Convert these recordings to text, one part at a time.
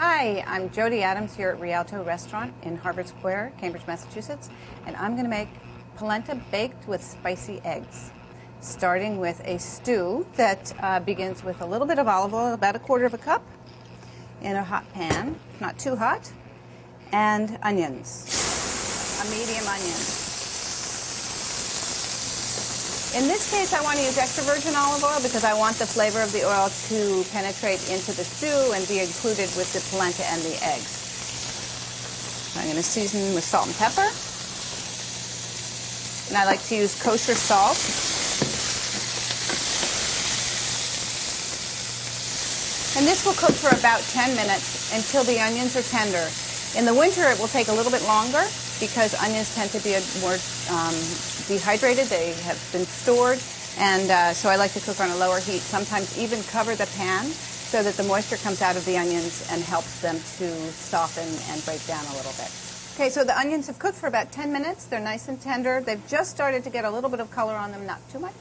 Hi, I'm Jody Adams here at Rialto Restaurant in Harvard Square, Cambridge, Massachusetts, and I'm going to make polenta baked with spicy eggs, starting with a stew that begins with a little bit of olive oil, about 1/4 cup, in a hot pan, not too hot, and onions, a medium onion. In this case, I want to use extra virgin olive oil because I want the flavor of the oil to penetrate into the stew and be included with the polenta and the eggs. I'm going to season with salt and pepper. And I like to use kosher salt. And this will cook for about 10 minutes until the onions are tender. In the winter, it will take a little bit longer because onions tend to be more dehydrated. They have been stored, and so I like to cook on a lower heat, sometimes even cover the pan so that the moisture comes out of the onions and helps them to soften and break down a little bit. Okay, so the onions have cooked for about 10 minutes. They're nice and tender. They've just started to get a little bit of color on them, not too much.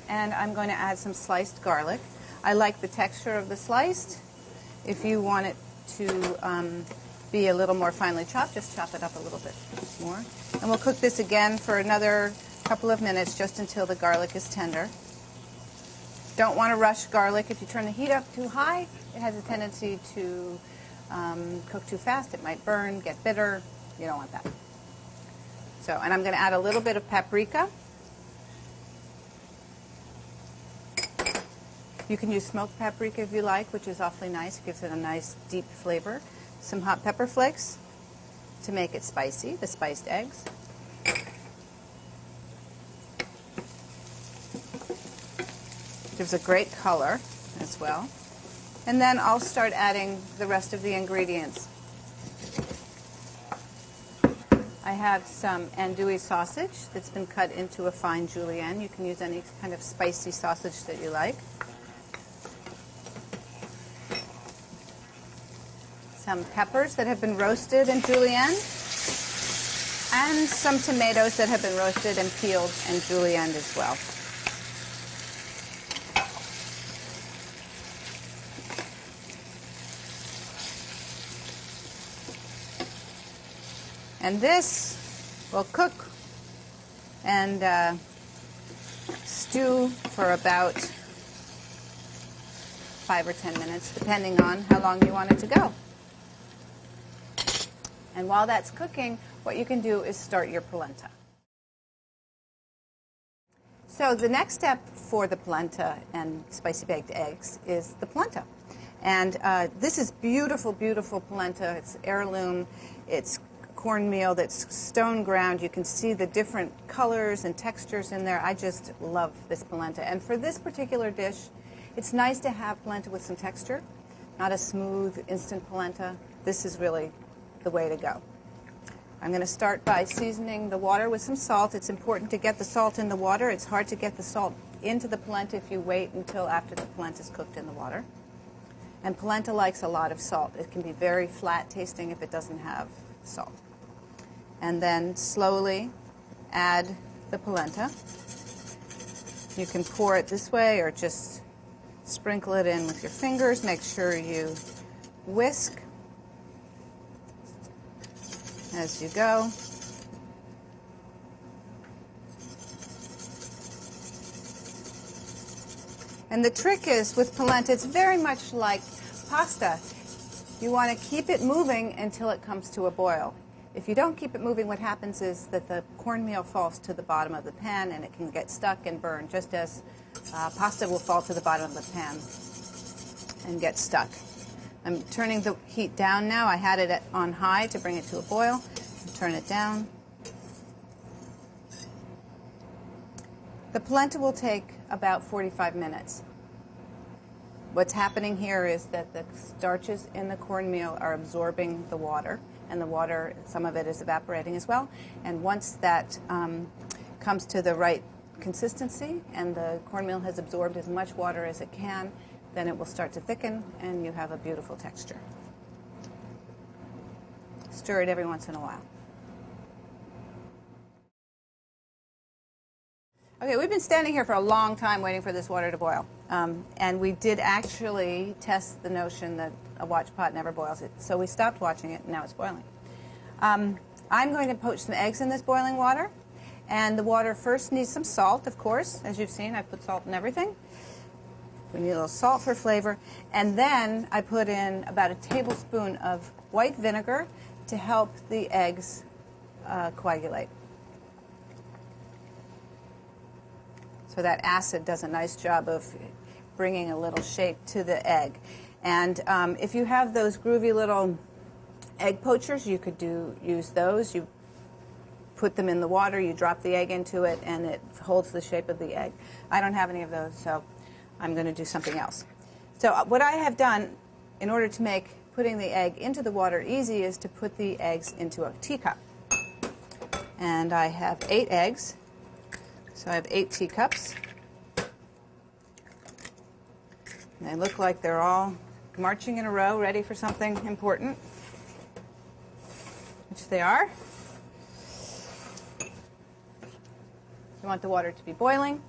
And I'm going to add some sliced garlic. I like the texture of the sliced. If you want it to be a little more finely chopped, just chop it up a little bit more. And we'll cook this again for another couple of minutes, just until the garlic is tender. Don't want to rush garlic. If you turn the heat up too high, it has a tendency to cook too fast. It might burn, get bitter. You don't want that. So, and I'm going to add a little bit of paprika. You can use smoked paprika if you like, which is awfully nice. It gives it a nice deep flavor. Some hot pepper flakes to make it spicy, the spiced eggs. Gives a great color as well. And then I'll start adding the rest of the ingredients. I have some andouille sausage that's been cut into a fine julienne. You can use any kind of spicy sausage that you like. Some peppers that have been roasted in julienne, and some tomatoes that have been roasted and peeled and julienned as well. And this will cook and stew for about 5 or 10 minutes, depending on how long you want it to go. And while that's cooking, what you can do is start your polenta. So the next step for the polenta and spicy baked eggs is the polenta. And this is beautiful, beautiful polenta. It's heirloom. It's cornmeal that's stone ground. You can see the different colors and textures in there. I just love this polenta. And for this particular dish, it's nice to have polenta with some texture, not a smooth, instant polenta. This is really the way to go. I'm going to start by seasoning the water with some salt. It's important to get the salt in the water. It's hard to get the salt into the polenta if you wait until after the polenta is cooked in the water. And polenta likes a lot of salt. It can be very flat tasting if it doesn't have salt. And then slowly add the polenta. You can pour it this way or just sprinkle it in with your fingers. Make sure you whisk as you go. And the trick is with polenta, it's very much like pasta. You want to keep it moving until it comes to a boil. If you don't keep it moving, what happens is that the cornmeal falls to the bottom of the pan and it can get stuck and burn, just as pasta will fall to the bottom of the pan and get stuck. I'm turning the heat down now. I had it on high to bring it to a boil. Turn it down. The polenta will take about 45 minutes. What's happening here is that the starches in the cornmeal are absorbing the water, and the water, some of it is evaporating as well. And once that comes to the right consistency and the cornmeal has absorbed as much water as it can, then it will start to thicken and you have a beautiful texture. Stir it every once in a while. Okay, we've been standing here for a long time waiting for this water to boil. And we did actually test the notion that a watch pot never boils it. So we stopped watching it, and now it's boiling. I'm going to poach some eggs in this boiling water. And the water first needs some salt, of course. As you've seen, I put salt in everything. We need a little salt for flavor. And then I put in about a tablespoon of white vinegar to help the eggs coagulate. So that acid does a nice job of bringing a little shape to the egg. And if you have those groovy little egg poachers, you could use those. You put them in the water, you drop the egg into it, and it holds the shape of the egg. I don't have any of those, so I'm going to do something else. So what I have done in order to make putting the egg into the water easy is to put the eggs into a teacup. And I have 8 eggs, so I have 8 teacups. And they look like they're all marching in a row, ready for something important, which they are. You want the water to be boiling.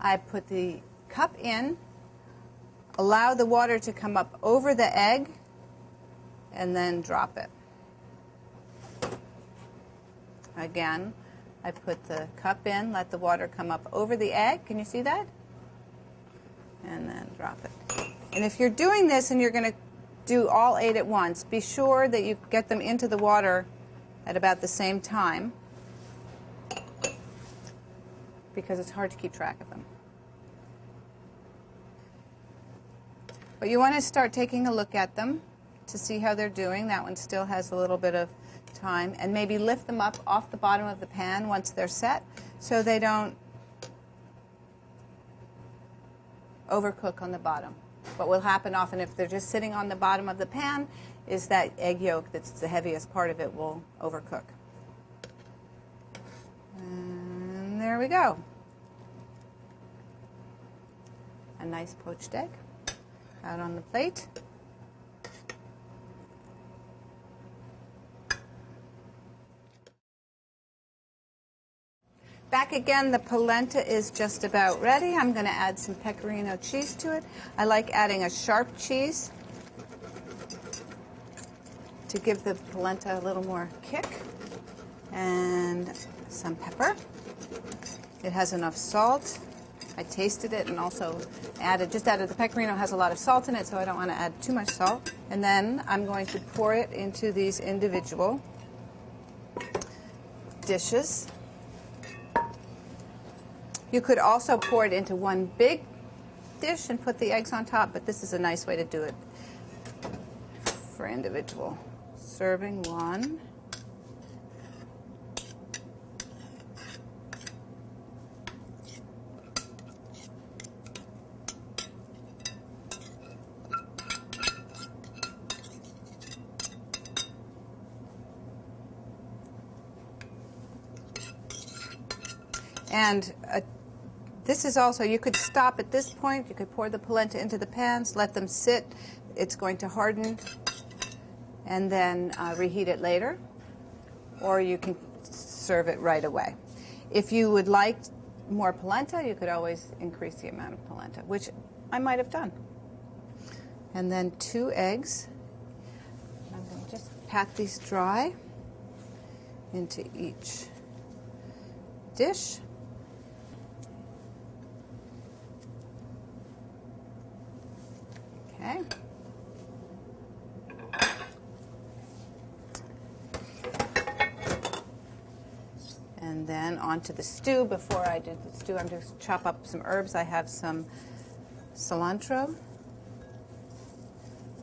I put the cup in, allow the water to come up over the egg, and then drop it. Again, I put the cup in, let the water come up over the egg. Can you see that? And then drop it. And if you're doing this and you're going to do all 8 at once, be sure that you get them into the water at about the same time, because it's hard to keep track of them. But you want to start taking a look at them to see how they're doing. That one still has a little bit of time. And maybe lift them up off the bottom of the pan once they're set so they don't overcook on the bottom. What will happen often if they're just sitting on the bottom of the pan is that egg yolk, that's the heaviest part of it, will overcook. And there we go. A nice poached egg out on the plate. Back again, the polenta is just about ready. I'm going to add some pecorino cheese to it. I like adding a sharp cheese to give the polenta a little more kick, and some pepper. It has enough salt. I tasted it and also added the pecorino has a lot of salt in it, so I don't want to add too much salt. And then I'm going to pour it into these individual dishes. You could also pour it into one big dish and put the eggs on top, but this is a nice way to do it for individual serving. One. And this is also, you could stop at this point. You could pour the polenta into the pans, let them sit. It's going to harden, and then reheat it later. Or you can serve it right away. If you would like more polenta, you could always increase the amount of polenta, which I might have done. And then 2 eggs. I'm going to just pat these dry into each dish. Okay. And then onto the stew. Before I do the stew, I'm just chop up some herbs. I have some cilantro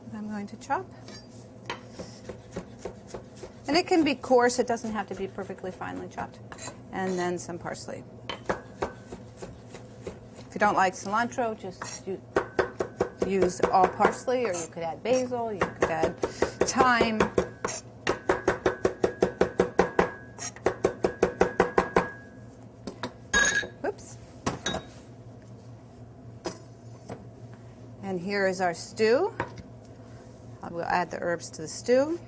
that I'm going to chop. And it can be coarse. It doesn't have to be perfectly finely chopped. And then some parsley. If you don't like cilantro, just use all parsley, or you could add basil, you could add thyme. Whoops. And here is our stew. I will add the herbs to the stew.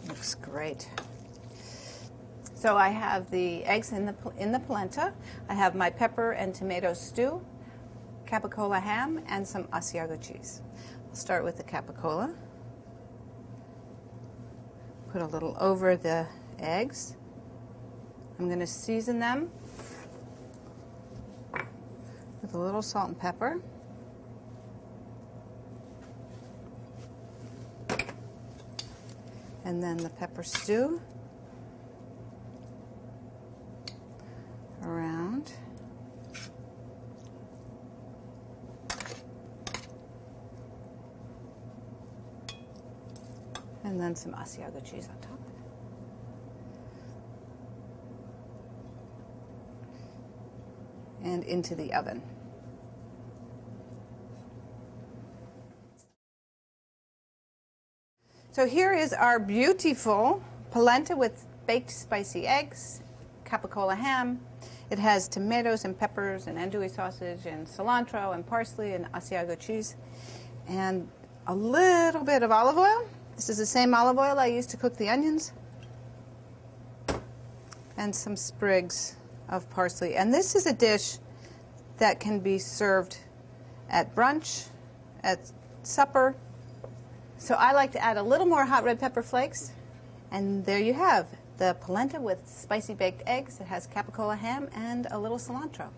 Looks great. So I have the eggs in the polenta. I have my pepper and tomato stew, capicola ham, and some Asiago cheese. I'll start with the capicola. Put a little over the eggs. I'm going to season them with a little salt and pepper. And then the pepper stew around. And then some Asiago cheese on top. And into the oven. So here is our beautiful polenta with baked spicy eggs, capicola ham. It has tomatoes and peppers and andouille sausage and cilantro and parsley and Asiago cheese and a little bit of olive oil. This is the same olive oil I used to cook the onions. And some sprigs of parsley. And this is a dish that can be served at brunch, at supper. So I like to add a little more hot red pepper flakes. And there you have the polenta with spicy baked eggs. It has capicola ham and a little cilantro.